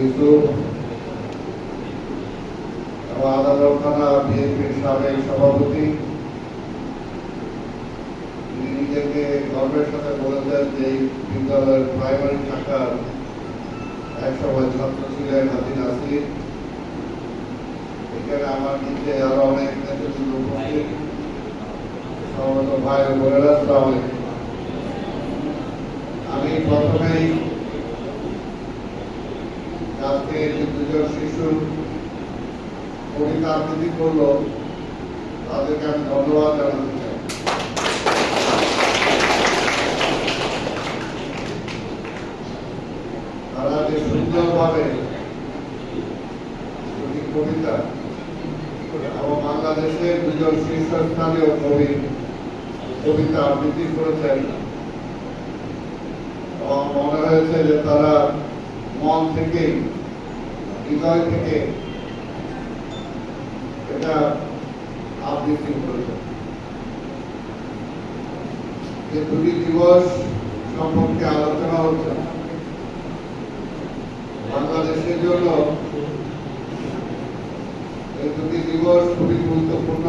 ইউসুফ এবং আদালত থানা বিএনপির সাবেক সভাপতি, তিনি নিজেকে গর্বের সাথে বলেছেন যে এই বিদ্যালয়ের প্রাইমারি শাখার একসময় ছাত্র ছিলেন হাজি নাসির। এখানে আমার নিচে আরো অনেক নেতৃবৃন্দ উপস্থিত, সমস্ত ভাই ও বোনেরা, আসসালামু আলাইকুম। আমি প্রথমেই আজকে যে দুজন শিশু কবিতা আবৃত্তি করলো তাদেরকে আমি ধন্যবাদ জানাতে চাই। তারা যে সুন্দরভাবে কবিতা এবং বাংলাদেশের দুজন শীর্ষস্থানীয় কবি কবিতা আবৃত্তি করেছেন, এবং মনে হয়েছে যে তারা মন থেকে, হৃদয় থেকে এটা আবৃত্তি করেছেন। যে দুটি দিবস সম্পর্কে আলোচনা হচ্ছে, বাংলাদেশের জন্য এই দুটি দিবস খুবই গুরুত্বপূর্ণ।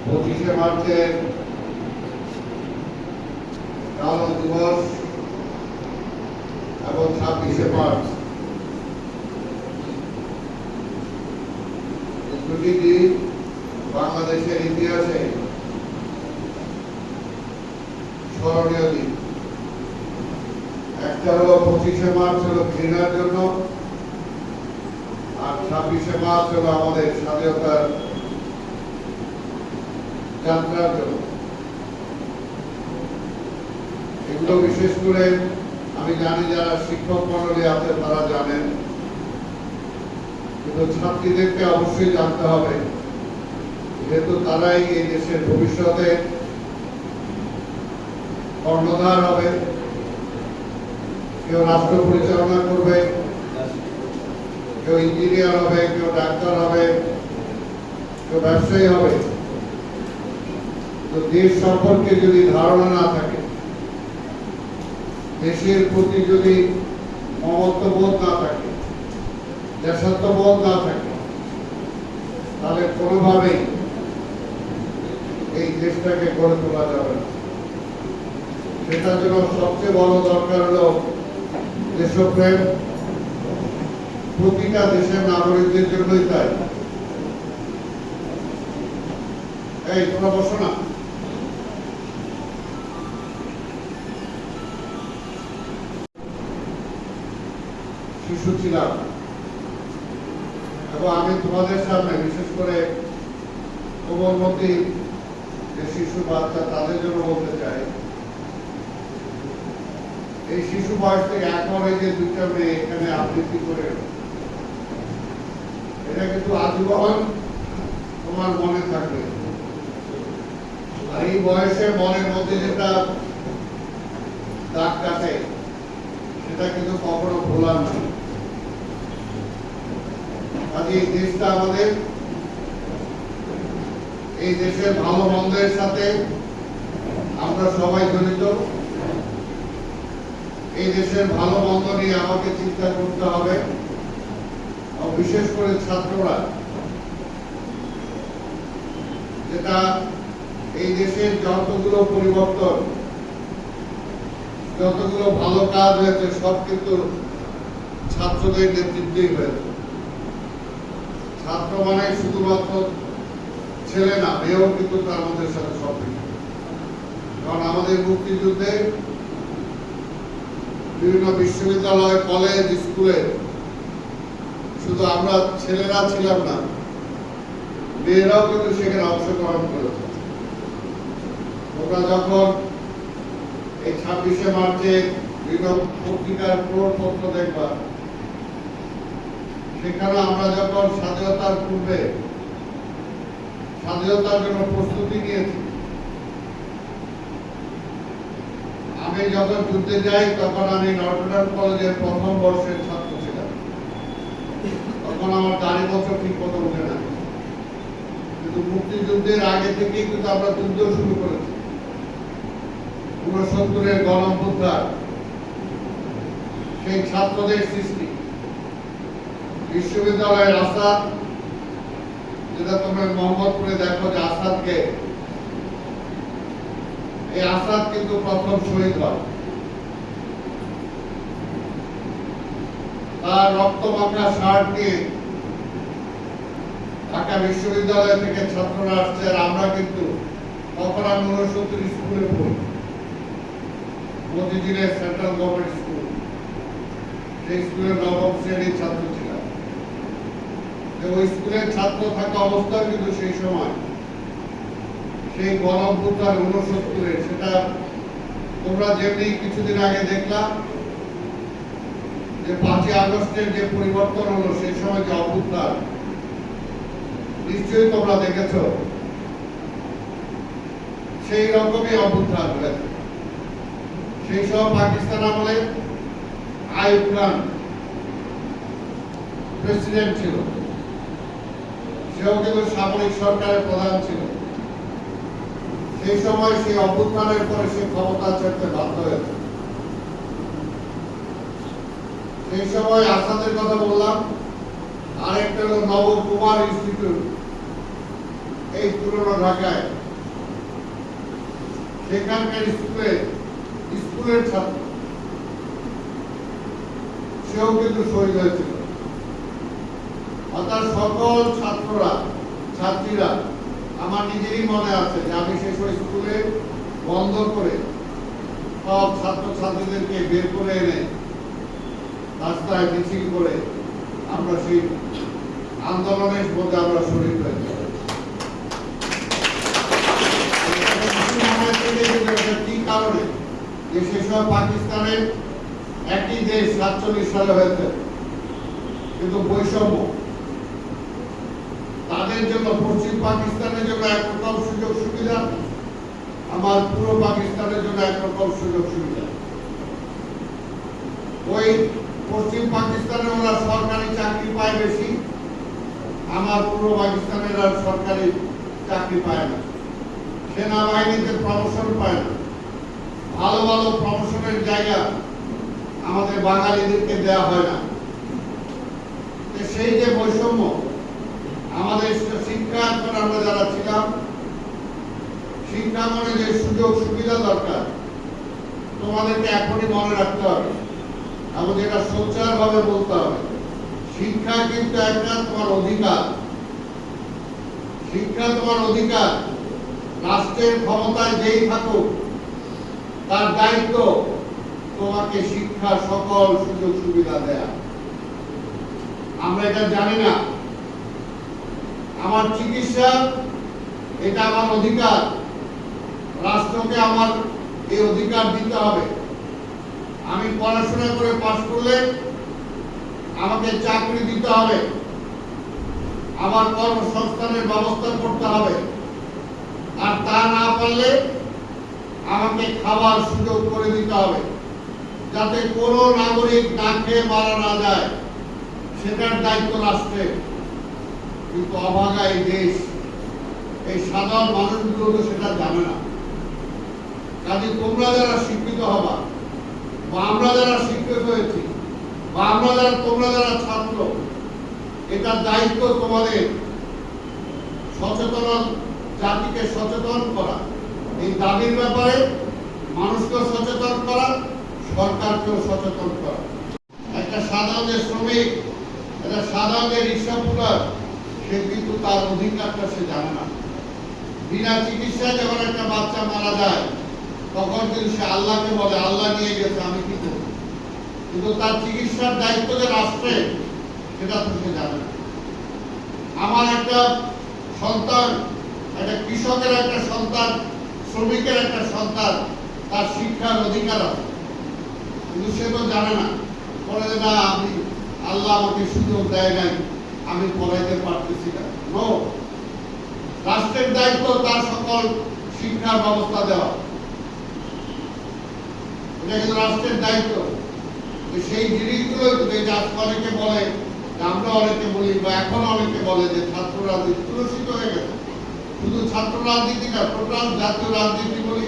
25শে মার্চের কালো দিবস এবং 26শে মার্চ, দুটি দিন বাংলাদেশের ইতিহাসে স্মরণীয় দিন। একটা হলো 25শে মার্চ হলো ঘৃণার জন্য, আর 26শে মার্চ হলো আমাদের স্বাধীনতার যাত্রার জন্য। এগুলো বিশেষ করে আমি জানি যারা শিক্ষক মন্ডলী আছে তারা জানেন, কিন্তু ছাত্রীদেরকে অবশ্যই জানতে হবে, যেহেতু তারাই এই দেশের ভবিষ্যতে কর্ণধার হবে। কেউ রাষ্ট্র পরিচালনা করবে, কেউ ইঞ্জিনিয়ার হবে, কেউ ডাক্তার হবে, কেউ ব্যবসায়ী হবে। তো দেশ সম্পর্কে যদি ধারণা না থাকে, দেশের প্রতি যদি মমত্ববোধ না থাকে, দেশাত্মবোধ না থাকে, তাহলে কোনোভাবেই এই দেশটাকে গড়ে তোলা যাবে না। সেটার জন্য সবচেয়ে বড় দরকার হলো দেশপ্রেম। প্রতিটা দেশের নাগরিকদের জন্যই তাই। এই তোমরা বসো না। শিশু ছিলাম এবং আমি তোমাদের সামনে বিশেষ করে কোমলমতি যে শিশু বাচ্চা তাদের জন্য বলতে চাই, এই শিশু বয়স থেকে এখন এই যে দুইটা মেয়ে এখানে আবৃত্তি করে, এটা কিন্তু আজীবন তোমার মনে থাকবে। আর এই বয়সে মনের মধ্যে যেটা দাগ কাটে সেটা কিন্তু কখনো ভোলার নয়। আজ এই দেশটা আমাদের, এই দেশের ভালো মন্দের সাথে আমরা সবাই জড়িত। এই দেশের ভালো মন্দ নিয়ে আমাকে চিন্তা করতে হবে, বিশেষ করে ছাত্ররা, যেটা এই দেশের যতগুলো পরিবর্তন, যতগুলো ভালো কাজ হয়েছে সব কিন্তু ছাত্রদের নেতৃত্বেই হয়েছে। ছাত্র মানে শুধুমাত্র ছেলে না, মেয়েও কিন্তু তার মধ্যে সাথে সম্পৃক্ত। কারণ আমাদের মুক্তিযুদ্ধে বিভিন্ন বিশ্ববিদ্যালয়, কলেজ, স্কুলে শুধু আমরা ছেলেরা ছিলাম না, মেয়েরাও কিন্তু সেখানে অংশগ্রহণ করেছে। তোমরা যখন এই 26শে মার্চে বিভিন্ন পত্রিকার প্রপত্র দেখবা, সেখানে আমরা যখন স্বাধীনতার পূর্বে স্বাধীনতার জন্য প্রস্তুতি নিয়েছি। আমি যখন যুদ্ধে যাই তখন আমি নটরডেম কলেজের প্রথম বর্ষের ছাত্র ছিলাম। তখন আমার 4 বছর ঠিক মতো উঠে না, কিন্তু মুক্তিযুদ্ধের আগে থেকেই কিন্তু আমরা যুদ্ধ শুরু করেছি। 69-এর গণ অভ্যুত্থান, সেই ছাত্রদের সৃষ্টি। বিশ্ববিদ্যালয়ের আসাদ, যেটা তোমরা মোহাম্মদপুরে দেখো যে আসাদকে, এই আসাদ কিন্তু প্রথম শহীদ হয়। তার রক্তমাখা শার্ট নিয়ে ঢাকা বিশ্ববিদ্যালয় থেকে ছাত্ররা আসছে, আর আমরা কিন্তু তখন আমি 69 স্কুলে পড়ি, মতিঝিলের সেন্ট্রাল গভর্নমেন্ট স্কুল, সেই স্কুলের নবম শ্রেণীর ছাত্র ছিলাম। ওই স্কুলের ছাত্র থাকা অবস্থায় কিন্তু সেই সময় সেই গণঅভ্যুত্থান 69-এর, সেটা তোমরা যেমনি কিছুদিন আগে দেখলাম যে 5ই আগস্টের যে পরিবর্তন হলো, সেই সময় যে অভ্যুত্থান নিশ্চয়ই তোমরা দেখেছ, সেই রকমই অভ্যুত্থান হয়েছে। সেই সব পাকিস্তান আমলে আইয়ুব খান প্রেসিডেন্ট ছিল, সেও কিন্তু সামরিক সরকারের প্রধান ছিল। সেই সময় সেই অভ্যুত্থানের পরে সে ক্ষমতা ছাড়তে বাধ্য হয়েছে। সেই সময় আসাদের কথা বললাম, আরেকটা হলো নবকুমার ইনস্টিটিউট, এই পুরনো ঢাকায়, সেখানকার স্কুলের ছাত্র, সেও কিন্তু শহীদ হয়েছিল। অর্থাৎ সকল ছাত্রীরা, আমার নিজেরই মনে আছে যে আমি সেই সময় স্কুলে বন্ধ করে সব ছাত্রছাত্রীদেরকে বের করে এনে রাস্তায় মিছিল করে আমরা সেই আন্দোলনের মধ্যে আমরা শরীর হয়েছি। কি কারণে? যে সেসব পাকিস্তানের একই দেশ 47 সালে হয়েছে, কিন্তু বৈষম্য, তাদের জন্য পশ্চিম পাকিস্তানের জন্য একরকম সুযোগ সুবিধা, আমার পূর্ব পাকিস্তানের জন্য একরকম সুযোগ সুবিধা। ওই পশ্চিম পাকিস্তানে ওরা সরকারি চাকরি পায় বেশি, আমার পূর্ব পাকিস্তানের আর সরকারি চাকরি পায় না, সেনাবাহিনীতে প্রমোশন পায় না, ভালো ভালো প্রমোশনের জায়গা আমাদের বাঙালিদেরকে দেওয়া হয় না। সেই যে বৈষম্য, আমাদের শিক্ষা, এখন আমরা যারা ছিলাম, শিক্ষা মনে যে সুযোগ সুবিধা দরকার, তোমাদেরকে এখনই মনে রাখতে হবে এবং যেটা সোচ্চার ভাবে বলতে হবে, শিক্ষা কিন্তু একটা তোমার অধিকার। শিক্ষা তোমার অধিকার। রাষ্ট্রের ক্ষমতায় যেই থাকুক, তার দায়িত্ব তোমাকে শিক্ষার সকল সুযোগ সুবিধা দেয়া। আমরা এটা জানি না। আমার চিকিৎসা, এটা আমার অধিকার, রাষ্ট্রকে আমার এই অধিকার দিতে হবে। আমি পড়াশোনা করে পাশ করলে আমাকে চাকরি দিতে হবে, আমার কর্মসংস্থানের ব্যবস্থা করতে হবে, আর তা না পারলে আমাকে খাবার সুযোগ করে দিতে হবে, যাতে কোনো নাগরিক না খেয়ে মারা না যায়, সেটার দায়িত্ব রাষ্ট্রের। কিন্তু অভাগা এই দেশ, এই সাধারণ মানুষগুলো তো সেটা জানে না। কাজে তোমরা যারা শিক্ষিত হবা, বা আমরা যারা শিক্ষিত হয়েছি, বা তোমরা যারা ছাত্র, এটা দায়িত্ব তোমাদের সচেতন, জাতিকে সচেতন করা, এই দাবির ব্যাপারে মানুষকে সচেতন করা, সরকারকেও সচেতন করা। একটা সাধারণ শ্রমিক, একটা সাধারণ রিক্সা পুলার, সে কিন্তু তার অধিকারটা সে জানে না। বিনা চিকিৎসায় যখন একটা বাচ্চা মারা যায়, তখন কিন্তু সে আল্লাহকে বলে, আল্লাহ নিয়ে গেছে, আমি কি করব? কিন্তু তার চিকিৎসার দায়িত্ব যে রাষ্ট্রে, সেটা তো সে জানে না। আমার একটা সন্তান, একটা কৃষকের একটা সন্তান, শ্রমিকের একটা সন্তান, তার শিক্ষার অধিকার আছে, কিন্তু সে তো জানে না। বলে যে না, আমি আল্লাহ আমাকে সুযোগ দেয় নাই, আমি পড়াইতে পারতেছি না। নো, রাষ্ট্রের দায়িত্ব তার সকল শিক্ষার ব্যবস্থা দেওয়া, এটা কিন্তু রাষ্ট্রের দায়িত্ব। সেই জিনিসগুলো অনেকে বলে, আমরা অনেকে বলি, বা এখন অনেকে বলে যে ছাত্র রাজনীতি কুলসিত হয়ে গেছে। শুধু ছাত্র রাজনীতি না, টোটাল জাতীয় রাজনীতি বলি,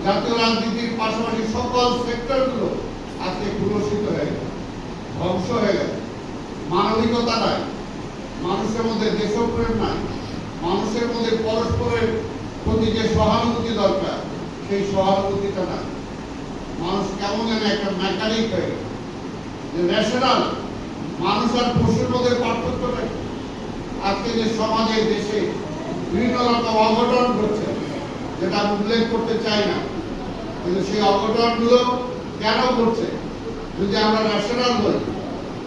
জাতীয় রাজনীতির পাশাপাশি সকল সেক্টরগুলো আজকে কুলসিত ধ্বংস হয়ে গেছে। মানবিকতা নাই, মানুষের মধ্যে দেশপ্রেম নাই, মানুষের মধ্যে পরস্পরের প্রতি যে সহানুভূতি দরকার সেই সহানুভূতিটা নাই। মানুষ কেমন যেন একটা মেকানিক হয়ে গেছে, যে ন্যাশনাল মানুষ আর পশুর মধ্যে পার্থক্যটা কি? আজকে যে সমাজে দেশে বিভিন্ন রকম অঘটন ঘটছে, যেটা আমি উল্লেখ করতে চাই না, কিন্তু সেই অঘটনগুলো কেন ঘটছে? যদি আমরা ন্যাশনাল হই,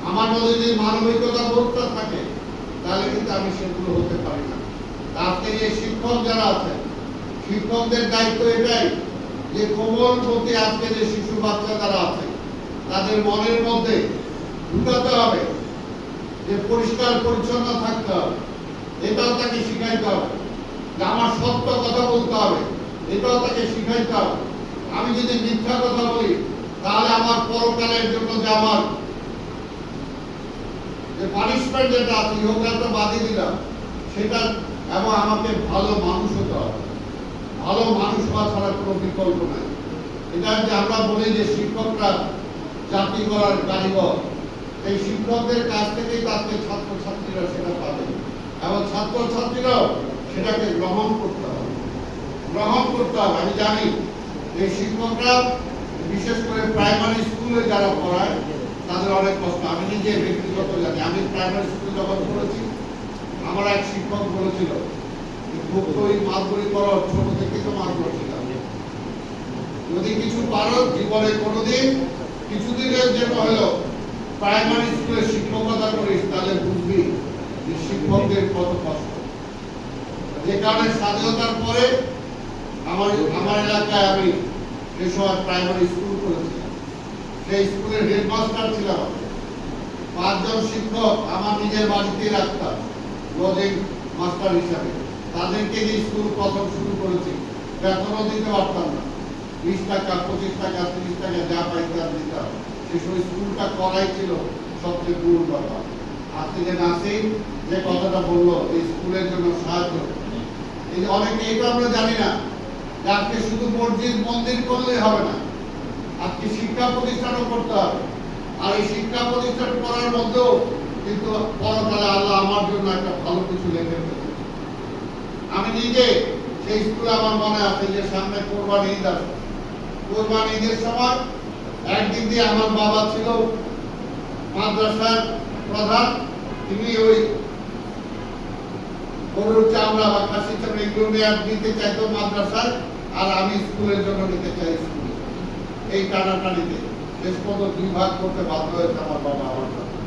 আমার মধ্যে যদি মানবিকতা বোধটা থাকে, তাহলে কিন্তু আমি সেগুলো হতে পারি না। আজকে যে শিক্ষক যারা আছেন, শিক্ষকদের দায়িত্ব এটাই যে কোমলমতি আজকে যে শিশু বাচ্চা যারা আছে তাদের মনের মধ্যে ঢুকাতে হবে যে পরিষ্কার পরিচ্ছন্ন থাকতে হবে, এটাও তাকে শিখাইতে হবে। যে আমার সত্য কথা বলতে হবে, এটাও তাকে শিখাইতে হবে। আমি যদি মিথ্যা কথা বলি, তাহলে আমার পরকালের জন্য যে আমার যে পানিশমেন্ট যেটা আছে, ইহকালটা বাদই দিলাম সেটা, এবং আমাকে ভালো মানুষ হতে হবে। ভালো মানুষ হওয়া ছাড়া কোনো বিকল্প নাই। এটা যে আমরা বলি যে শিক্ষকরা জাতি গড়ার কারিগর, এই শিক্ষকদের কাছ থেকেই আজকে ছাত্রছাত্রীরা সেটা পাবে, এবং ছাত্রছাত্রীরাও সেটাকে গ্রহণ করতে হবে। আমি জানি যে শিক্ষকরা বিশেষ করে প্রাইমারি স্কুলে যারা পড়ায় তাদের অনেক কষ্ট। আমি নিজে ব্যক্তিগত জানি, আমি প্রাইমারি স্কুলে যখন পড়েছি, আমার এক শিক্ষক বলেছিল খুব তো ওই মারধরি করো, ছোট থেকে তো মার করছিলাম, যদি কিছু পারো জীবনে কোনোদিন কিছুদিনের জন্য হলো প্রাইমারি স্কুলে শিক্ষকতা করিস, তাহলে বুঝবি যে শিক্ষকদের কত কষ্ট। যে কারণে স্বাধীনতার পরে আমার এলাকায় আমি সেই সময় প্রাইমারি স্কুল করেছিলাম, সেই স্কুলের হেডমাস্টার ছিলাম। 5 জন শিক্ষক আমার নিজের বাড়িতেই রাখতাম লজিং মাস্টার হিসাবে। তাদেরকে যে স্কুল প্রথম শুরু করেছি, বেতনও দিতে পারতাম না, 20 টাকা 25 টাকা 30 টাকা যা পাইতাম দিতাম। সেই সময় স্কুলটা করাই ছিল সবচেয়ে দূর কথা। আজকে যে নাসির যে কথাটা বললো এই স্কুলের জন্য সাহায্য, এই যে অনেকে এটা আমরা জানি না যে আজকে শুধু মসজিদ মন্দির করলেই হবে না, আজকে শিক্ষা প্রতিষ্ঠানও করতে হবে। আর এই শিক্ষা প্রতিষ্ঠান করার মধ্যেও কিন্তু পরকালে আল্লাহ আমার জন্য একটা ভালো কিছু লেখে ফেলেছে। আমি নিজে সেই স্কুলে আমার মনে আছে যে সামনে কোরবানি ঈদ আসে, কোরবানি ঈদের সময় একদিক দিয়ে আমার বাবা ছিল মাদ্রাসার প্রধান, তিনি ওই গরুর চামড়া বা খাসির চামড়া এগুলো নিতে চাইতো মাদ্রাসায়, আর আমি স্কুলের জন্য নিতে চাই স্কুলে। এই টানাটানিতে শেষ পর্যন্ত 2 ভাগ করতে বাধ্য হয়েছে আমার বাবা আমার সাথে।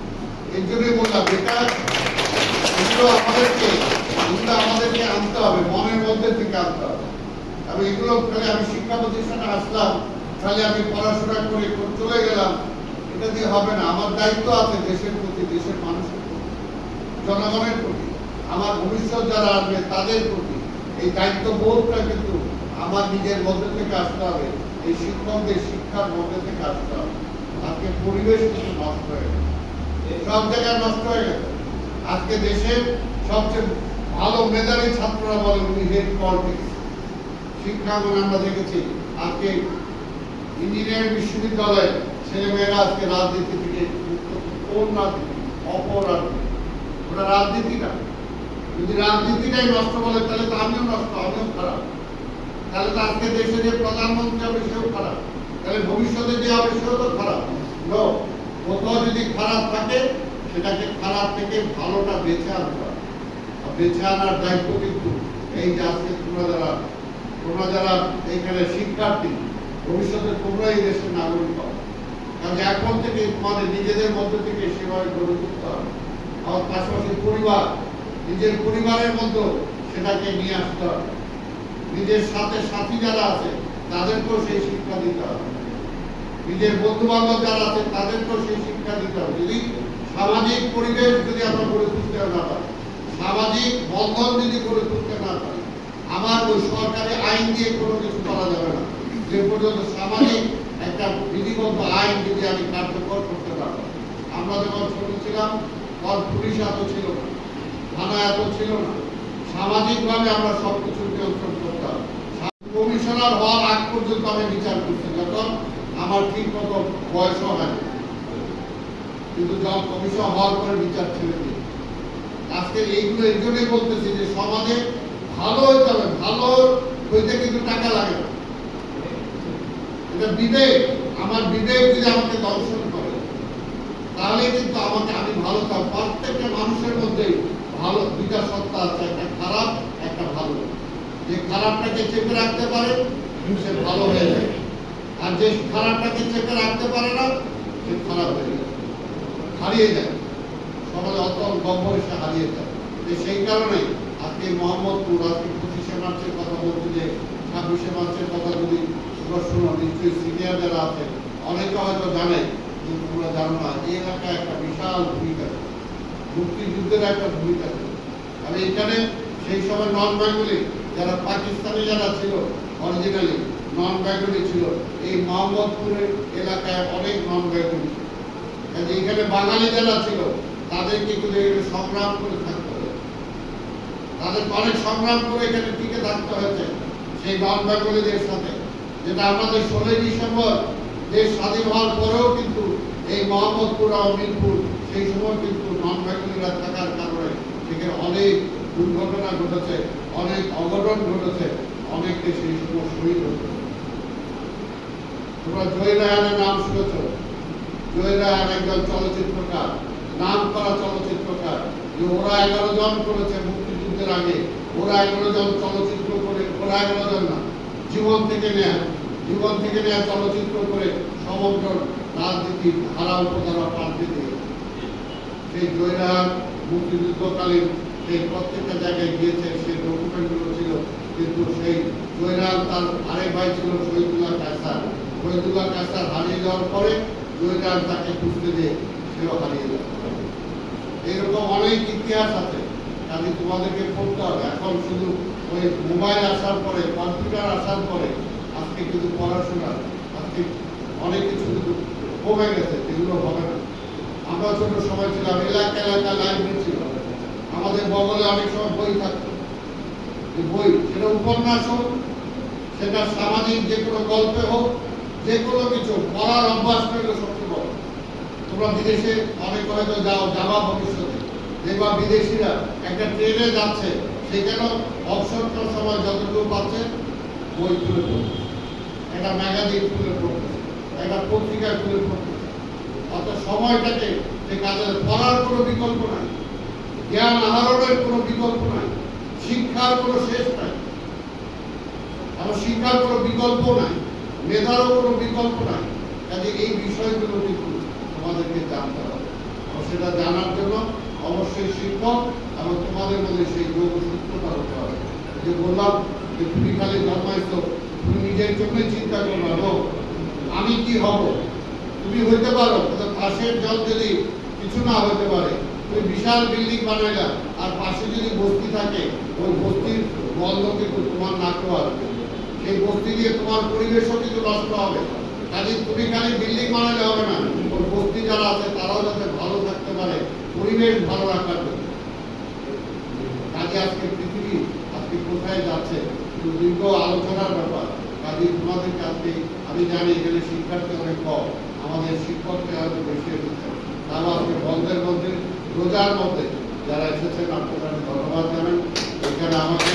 এই জন্যই বললাম এটা আমাদেরকে আনতে হবে, মনের মধ্যে থেকে আনতে হবে। আমি এগুলো খালি আমি শিক্ষা প্রতিষ্ঠানে আসলাম, খালি আমি পড়াশোনা করে চলে গেলাম, এটা দিয়ে হবে না। আমার দায়িত্ব আছে দেশের প্রতি, দেশের মানুষের প্রতি, জনগণের প্রতি, আমার ভবিষ্যৎ যারা আসবে তাদের প্রতি। এই দায়িত্ব বোধটা কিন্তু আমার নিজের মধ্যে থেকে আসতে হবে, এই শিক্ষকদের শিক্ষার মধ্যে থেকে আসতে হবে। আজকে পরিবেশ কিন্তু নষ্ট হয়ে গেছে, সব জায়গায় নষ্ট হয়ে গেছে। আজকে দেশের সবচেয়ে ভালো মেধাবী ছাত্ররা বলে উনি হেড পলিটিক্স। শিক্ষাঙ্গনে আমরা দেখেছি আজকে ইঞ্জিনিয়ারিং বিশ্ববিদ্যালয়ে ছেলেমেয়েরা আজকে রাজনীতি থেকে কোন রাজনীতি? অপরাজনীতি। ওটা রাজনীতি না। যদি রাজনীতিটাই নষ্ট বলে তাহলে তো আমিও নষ্ট, আমিও খারাপ। তাহলে তো আজকে দেশে যে প্রধানমন্ত্রী হবে সেও খারাপ, তাহলে ভবিষ্যতে যে হবে সেও তো খারাপ। কোথাও যদি খারাপ থাকে সেটাকে খারাপ থেকে ভালোটা বেছে আনতে হবে। বেছে আনার দায়িত্ব কিন্তু এই যে আজকে তোমরা যারা এইখানে শিক্ষার্থী, ভবিষ্যতে তোমরা এই দেশের নাগরিক হবে। কারণ এখন থেকে তোমাদের নিজেদের মধ্যে থেকে সেভাবে গড়ে তুলতে হবে। আমার পাশাপাশি পরিবার, নিজের পরিবারের মধ্যে সেটাকে নিয়ে আসতে হবে। নিজের সাথে সাথী যারা আছে তাদেরকেও সেই শিক্ষা দিতে হবে, নিজের বন্ধু বান্ধব যারা আছে তাদেরকেও সেই শিক্ষা দিতে হবে। যদি সামাজিক পরিবেশ যদি আমরা গড়ে তুলতে না পারি, সামাজিক বন্ধন যদি গড়ে তুলতে না পারি, আমার ওই সরকারি আইন দিয়ে কোনো কিছু করা যাবে না যে পর্যন্ত সামাজিক একটা বিধিবদ্ধ আইন যদি আমি কার্যকর করতে পারবো। আমরা যখন ছোট ছিলাম তখন পুলিশ এত ছিল না, থানা এত ছিল না, সামাজিকভাবে আমরা সবকিছু নিয়ন্ত্রণ করতাম। কমিশনার হওয়ার আগ পর্যন্ত আমি বিচার করছি, যখন আমার ঠিক মতো বয়সও হয়। কিন্তু যখন কমিশন হওয়ার পরে বিচার ছেড়ে দিয়ে আজকে এইগুলো এই জন্যই বলতেছি যে সমাজে ভালো হইতে হবে, ভালো হইতে কিন্তু টাকা লাগে না। এটা বিবেক, আমার বিবেক যদি আমাকে দর্শন করে তাহলে কিন্তু আমি ভালো থাকবো। প্রত্যেকটা মানুষের মধ্যেই ভালো দুইটা সত্তা আছে, একটা খারাপ একটা ভালো। যে খারাপটাকে চেপে রাখতে পারে সে ভালো হয়ে যায়, আর যে খারাপটাকে চেপে রাখতে পারে না সে খারাপ হয়ে যায়, হারিয়ে যায়, সমাজে অতল গম্ভীর সে হারিয়ে যায়। সেই কারণে আজকে মোহাম্মদপুর আজকে 25শে মার্চের কথা বলতে যে 26শে মার্চের কথা যদি তোমরা শুনো, নিশ্চয়ই সিনিয়র যারা আছে অনেকে হয়তো জানে, কিন্তু তোমরা জানো না এই এলাকায় একটা বিশাল ভূমিকা, মুক্তিযুদ্ধের একটা ভূমিকা। আমি এখানে সেই সময় নন বেঙ্গলি যারা পাকিস্তানি যারা ছিল, অরিজিনালি নন বেঙ্গলি ছিল, এই মোহাম্মদপুরের এলাকায় অনেক নন বেঙ্গলি। এখানে বাঙালি যারা ছিল তাদেরকে কিন্তু সংগ্রাম করে থাকতে হবে, তাদের অনেক সংগ্রাম করে এখানে টিকে থাকতে হয়েছে সেই নন বেঙ্গলিদের সাথে। যেটা আমাদের 16ই ডিসেম্বর দেশ স্বাধীন হওয়ার পরেও কিন্তু এই মোহাম্মদপুর আর মিরপুর সেই সময় কিন্তু নন বেঙ্গলিরা থাকার কারণে সেখানে অনেক দুর্ঘটনা ঘটেছে, অনেক অঘটন ঘটেছে, অনেককে সেই সময় শহীদ হয়েছে। তোমরা জয় রায়হানের নাম শুনেছ। জয় রায়হান একজন চলচ্চিত্রকার, নাম করা চলচ্চিত্রকার। যে ওরা 11 জন করেছে মুক্তিযুদ্ধের আগে, ওরা 11 জন চলচ্চিত্র করে, ওরা 11 জন না, জীবন থেকে নেয়া চলচ্চিত্র করে সমগ্র রাজনীতি ধারা উপধারা পাল্টে দিয়ে সেই জয় রায়হান মুক্তিযুদ্ধকালীন সেই প্রত্যেকটা জায়গায় গিয়েছে, সেই ডকুমেন্টগুলো ছিল। কিন্তু সেই জয় রায়হান তার আরেক ভাই ছিল শহীদুল্লাহ কায়সার। শহীদুল্লাহ কায়সার হারিয়ে যাওয়ার পরে জয় রায়হান তাকে খুঁজতে দিয়ে সেও হারিয়ে যায়। এইরকম অনেক ইতিহাস আছে, কাজে তোমাদেরকে পড়তে হবে। এখন শুধু ওই মোবাইল আসার পরে, কম্পিউটার আসার পরে আজকে কিন্তু পড়াশোনা আজকে অনেক কিছু কিন্তু কমে গেছে, যেগুলো হবে না। আমরা ছোট সময় ছিলাম, এলাকা লাইব্রেরি ছিল, আমাদের বগলে অনেক সময় বই থাকতো। বই সেটা উপন্যাস হোক, সেটা সামাজিক যে কোনো গল্পে হোক, যে কোনো কিছু পড়ার অভ্যাস করলে সবচেয়ে বড়। তোমরা বিদেশে অনেক হয়তো যাওয়া ভবিষ্যতে, দেখবা বিদেশিরা একটা ট্রেনে যাচ্ছে, সেখানেও অবসরটার সময় যতটুকু পাচ্ছে বই তুলে পড়ছে, একটা ম্যাগাজিন তুলে পড়ছে, একটা পত্রিকা তুলে পড়ছে। অত সময়টাকে সে কাজে পড়ার কোনো বিকল্প নাই, জ্ঞান আহরণের কোনো বিকল্প নাই, শিক্ষার কোনো শেষ নাই, এবং শিক্ষার কোনো বিকল্প নাই, মেধারও কোনো বিকল্প নাই। কাজে এই বিষয়গুলো কিন্তু তোমাদেরকে জানতে হবে। সেটা জানার জন্য অবশ্যই শিক্ষক এবং তোমাদের মধ্যে সেই যোগসূত্রটা হতে হবে। যে বললাম যে তুমি খালি জন্মাইছো, তুমি নিজের জন্যই চিন্তা করবো আমি কি হব। তুমি হইতে পারো, কিন্তু পাশের জল যদি কিছু না হতে পারে, তুমি বিশাল বিল্ডিং বানাইলা আর পাশে যদি বস্তি থাকে, ওই বস্তির গন্ধ কিন্তু তোমার নাকেও আসবে, সেই বস্তি দিয়ে তোমার পরিবেশও কিন্তু নষ্ট হবে। কাজে তুমি খালি বিল্ডিং বানালে হবে না, ওই বস্তি যারা আছে তারাও যাতে ভালো থাকতে পারে, পরিবেশ ভালো রাখার জন্য। কাজে আজকে পৃথিবী আজকে কোথায় যাচ্ছে দীর্ঘ আলোচনার ব্যাপার। কাজে তোমাদেরকে আজকে আমি জানি এখানে শিক্ষার্থী অনেক কম, আমাদের শিক্ষককে হয়তো বেশি এসেছে, তারা আজকে বন্ধের মধ্যে রোজার মধ্যে যারা এসেছেন আপনারা ধন্যবাদ জানান। এখানে আমাকে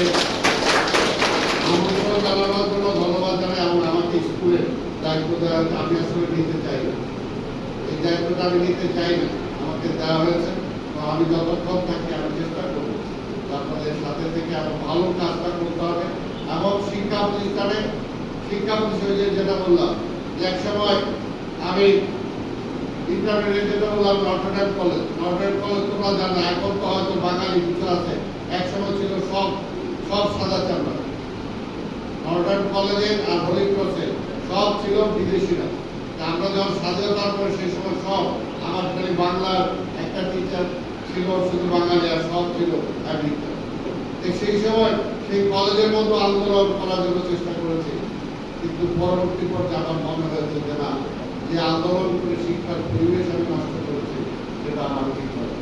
আমন্ত্রণ জানানোর জন্য ধন্যবাদ জানাই। এবং আমাকে স্কুলের দায়িত্ব দেওয়া হয়েছে, আমি আসলে নিতে চাই না, এই দায়িত্বটা আমি নিতে চাই না, আমাকে দেওয়া হয়েছে। তো আমি যতক্ষণ থাকি আমি চেষ্টা করবো আপনাদের সাথে থেকে আরো ভালো কাজটা করতে হবে। এবং শিক্ষা প্রতিষ্ঠানে যেটা বললাম যে এক সময় আমি ইন্টারমিডিয়েট যেটা বললাম নটরডেম কলেজ তোমরা জানো, এখন তো হয়তো বাঙালি কিছু আছে, এক সময় ছিল সব সাদা চামড়া। নটরডেম কলেজে আর হোলি ক্রসে সব ছিল বিদেশিরা। আমরা যখন স্বাধীনতার পরে সেই সময় সব আমার খালি বাংলার একটা টিচার ছিল শুধু বাঙালি, আর সব ছিল আমেরিকা। সেই সময় সেই কলেজের মতো আন্দোলন করার জন্য চেষ্টা করেছি, কিন্তু পরবর্তী পর্যায়ে আমার মনে হয়েছে যে না, যে আন্দোলন করে শিক্ষার পরিবেশ আমি নষ্ট করেছি সেটা আমার ঠিক নয়।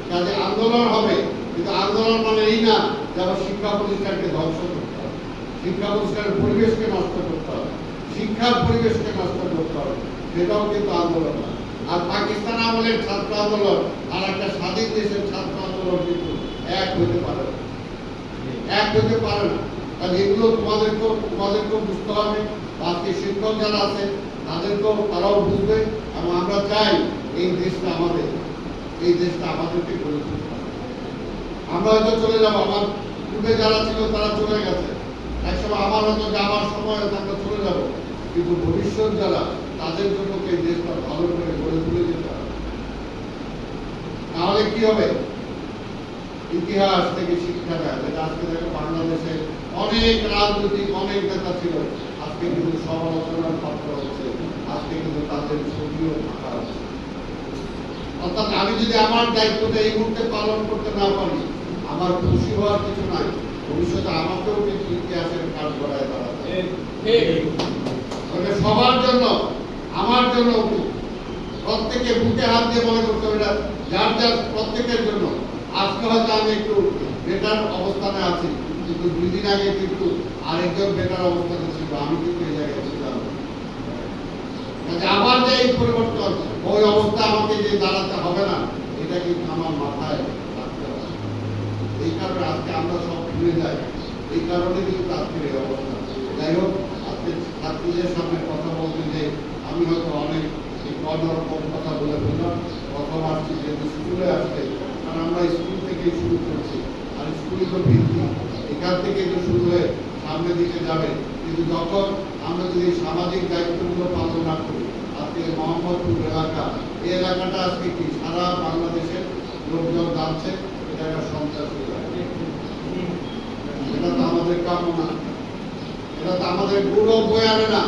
কাজে আন্দোলন হবে, কিন্তু আন্দোলন মানে এই না যে আমার শিক্ষা প্রতিষ্ঠানকে ধ্বংস করতে হবে, শিক্ষা প্রতিষ্ঠানের পরিবেশকে নষ্ট করতে হবে, শিক্ষার পরিবেশকে নষ্ট করতে হবে, সেটাও কিন্তু আন্দোলন না। আর পাকিস্তান আমলের ছাত্র আন্দোলন আর একটা স্বাধীন দেশের ছাত্র আন্দোলন কিন্তু এক হতে পারে না, এক হতে পারে না। কারণ এগুলো তোমাদেরকেও বুঝতে হবে, আজকে শিক্ষক যারা আছে তাদেরকেও তারাও বুঝবে। এবং আমরা চাই এই দেশটা আমাদের, এই দেশটা আমাদেরকে গড়ে তুলতে হবে। আমরা হয়তো চলে যাবো, আমার পূর্বে যারা ছিল তারা চলে গেছে, একসময় আমার হয়তো যাওয়ার সময় আমরা চলে যাব, কিন্তু ভবিষ্যৎ যারা তাদের জন্য এই দেশটা ভালো করে গড়ে তুলে যেতে হবে। তাহলে কি হবে? ইতিহাস থেকে শিক্ষা দেয়, যেটা আজকে দেখো বাংলাদেশে অনেক রাজনৈতিক অনেক নেতা ছিল, আজকে কিন্তু সমালোচনার পাত্র হচ্ছে, আজকে কিন্তু তাদের ছবিও থাকা হচ্ছে। অর্থাৎ আমি যদি আমার দায়িত্বটা এই মুহূর্তে পালন করতে না পারি, আমার খুশি হওয়ার কিছু নাই। ভবিষ্যতে আমাকেও কিন্তু ইতিহাসের কাজ করায় দাঁড়াতে সবার জন্য, আমার জন্য প্রত্যেকে বুকে হাত দিয়ে মনে করতে হবে, যার যার প্রত্যেকের জন্য। আজকে হয়তো আমি একটু বেটার অবস্থানে আছি, কিন্তু 2 দিন আগে কিন্তু আরেকজন বেটার অবস্থানে ছিল, আমি কিন্তু এই জায়গায় ছিলাম। আমার যে এই পরিবর্তন, ওই অবস্থা আমাকে যে দাঁড়াতে হবে না, এটা কিন্তু আমার মাথায় রাখতে হবে। এই কারণে আজকে আমরা সব ভুলে যাই, এই কারণে কিন্তু আজকের এই অবস্থা। যাই হোক, আজকে ছাত্রীদের সামনে কথা বলতে যে আমি হয়তো অনেক অন্যরকম কথা বলে বললাম। প্রথম আসছি যেহেতু স্কুলে আসছে, কারণ আমরা স্কুল থেকেই শুরু করছি, আর স্কুলই তো ভিত্তি, এখান থেকে তো শুরু হয়ে সামনের দিকে যাবে। কিন্তু যখন আমরা যদি সামাজিক দায়িত্বগুলো পালন না করি, আজকে মোহাম্মদপুর এলাকা, এই এলাকাটা আজকে কি সারা বাংলাদেশের লোকজন জানছে এটা একটা সন্ত্রাসী এলাকা। এটা তো আমাদের কাম্য না, এটা তো আমাদের গৌরব বয়ে আনে না,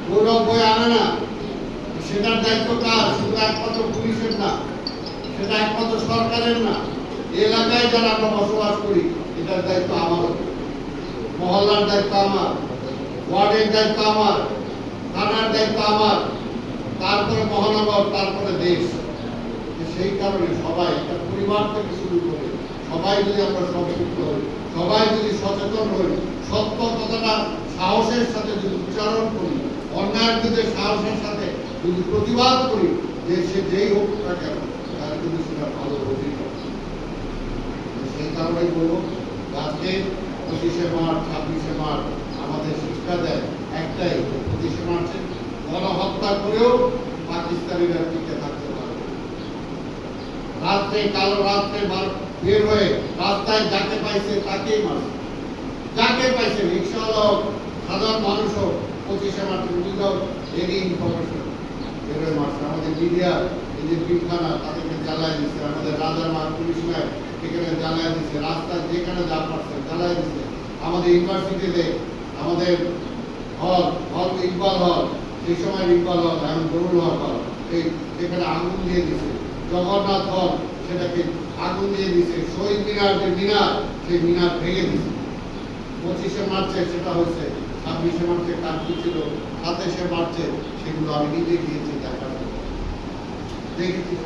গৌরব বয়ে আনে না। সেটার দায়িত্ব কার? শুধু একমাত্র পুলিশের না, সেটা একমাত্র সরকারের না, এলাকায় যারা আমরা বসবাস করি এটার দায়িত্ব আমারও। মহল্লার দায়িত্ব আমার, ওয়ার্ডের দায়িত্ব আমার, থানার দায়িত্ব আমার, তারপরে মহানগর, তারপরে দেশ। সেই কারণে সবাই, একটা পরিবার থেকে শুরু করে সবাই যদি আমরা সম্পৃক্ত হই, সবাই যদি সচেতন হই, সত্য কথাটা সাহসের সাথে যদি উচ্চারণ করি, অন্যায়ের বিরুদ্ধে সাহসের সাথে যদি প্রতিবাদ করি, যে সে যেই হোক না কেন, তার কিন্তু সেটা ভালো হতেই হবে। সেই কারণেই বলবো, আজকে 25শে মার্চ 26শে মার্চ আমাদের শিক্ষা দেয় একটাই, 25শে মার্চে গণহত্যা করেও পাকিস্তানিরা টিকে থাকতে পারবে। রাত্রে, কালো রাত্রে বের হয়ে রাস্তায় যাকে পাইছে তাকেই মারছে, যাকে পাইছে, রিক্সাওয়ালা হোক, সাধারণ মানুষ হোক, 25শে মার্চ উইদাউট এনি ইনফরমেশন বের হয়ে মারছে। আমাদের মিডিয়া, এই যে পিলখানা, তাদেরকে জ্বালায় দিচ্ছে, আমাদের রাজারবাগ পুলিশ ম্যাপ এখানে জ্বালায় দিচ্ছে, রাস্তায় যেখানে যা পারছে জ্বালায় দিচ্ছে। আমাদের ইউনিভার্সিটিতে আমাদের হল ইকবাল হল, সেই সময় ইকবাল হল, এখন গরুল হল, এই যেখানে আগুন দিয়ে দিচ্ছে। জগন্নাথ হল, সেটাকে আগুন দিয়ে দিচ্ছে। শহীদ মিনার, যে মিনার, সেই মিনার ভেঙে দিচ্ছে। 25শে মার্চে সেটা হয়েছে, 26শে মার্চে কার্ফিউ ছিল, 27শে মার্চে সেগুলো আমি নিজে গিয়েছি দেখার জন্য, দেখেছি।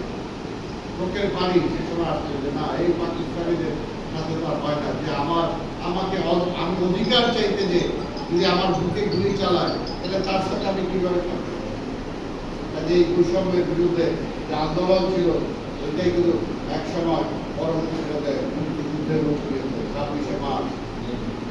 চোখের পানি সে সময় আসছে যে না, এই পাকিস্তানিদের সাথে তো আর হয় না, যে আমাকে আমি অধিকার চাইতে যে যদি আমার বুকে গুলি চালায়, এটা তার সাথে আমি কিভাবে থাকবো? কাজে এই বৈষম্যের বিরুদ্ধে যে আন্দোলন ছিল, ওইটাই কিন্তু এক সময় পরবর্তীতে মুক্তিযুদ্ধের রূপ নিয়েছে। 26শে মার্চ,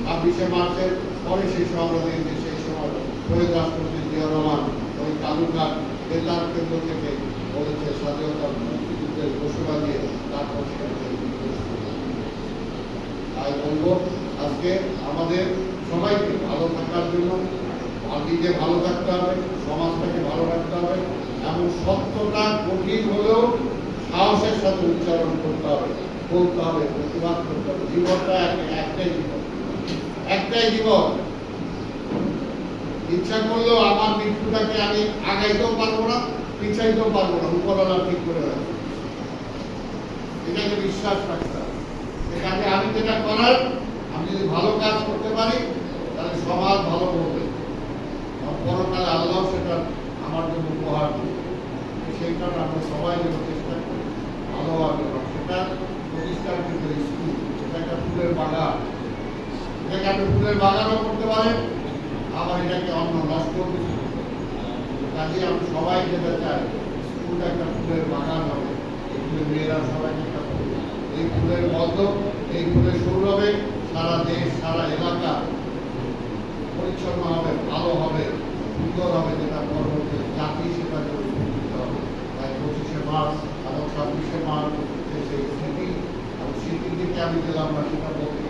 26শে মার্চের পরে সেই সংগ্রামে সেই সময় শহীদ রাষ্ট্রপতি জিয়াউর রহমান ওই কালুঘাট বেতার কেন্দ্র থেকে বলেছে স্বাধীনতা মুক্তিযুদ্ধের ঘোষণা দিয়ে তারপর তাই বলবো, আজকে আমাদের সবাইকে ভালো থাকার জন্য নিজে ভালো থাকতে হবে, সমাজটাকে ভালো রাখতে হবে, এবং সত্যটা কঠিন হলেও সাহসের সাথে উচ্চারণ করতে হবে, বলতে হবে, প্রতিবাদ করতে হবে। জীবনটা একটাই জীবন, একটাই জীবন। ইচ্ছা করলেও আমার মৃত্যুটাকে আমি আগাইতেও পারবো না, পিছাইতেও পারবো না, উপরওয়ালা ঠিক করে রাখবো। এটাকে বিশ্বাস রাখতে হবে। এখানে আমি যেটা করার, আমি যদি ভালো কাজ করতে পারি তাহলে সমাজ ভালো করবে, পরকালে আল্লাহ সেটা আমার জন্য উপহার দেবে। সেই কারণে আমরা সবাই যেন চেষ্টা করি ভালো হবে। সেটা প্রতিষ্ঠান কিন্তু স্কুল, সেটা একটা ফুলের বাগান, এটাকে আপনি ফুলের বাগানও করতে পারেন, আবার এটাকে অন্য নষ্ট কিছু করতে পারেন। কাজে আমি সবাই যেতে চাই স্কুলটা একটা ফুলের বাগান হবে, এই ফুলের মেয়েরা সবাই একটা ফুল, এই ফুলের মধ্য, এই ফুলের সৌরভে সারা দেশ সারা এলাকা পরিচ্ছন্ন হবে, ভালো হবে, সুন্দর হবে, যেটা পরবর্তী জাতি সেটাকে উপকৃত হবে। তাই 25শে মার্চ এবং 26শে মার্চ সেই স্মৃতি এবং স্মৃতির দিকে আমি গেলাম না সেটা বলতে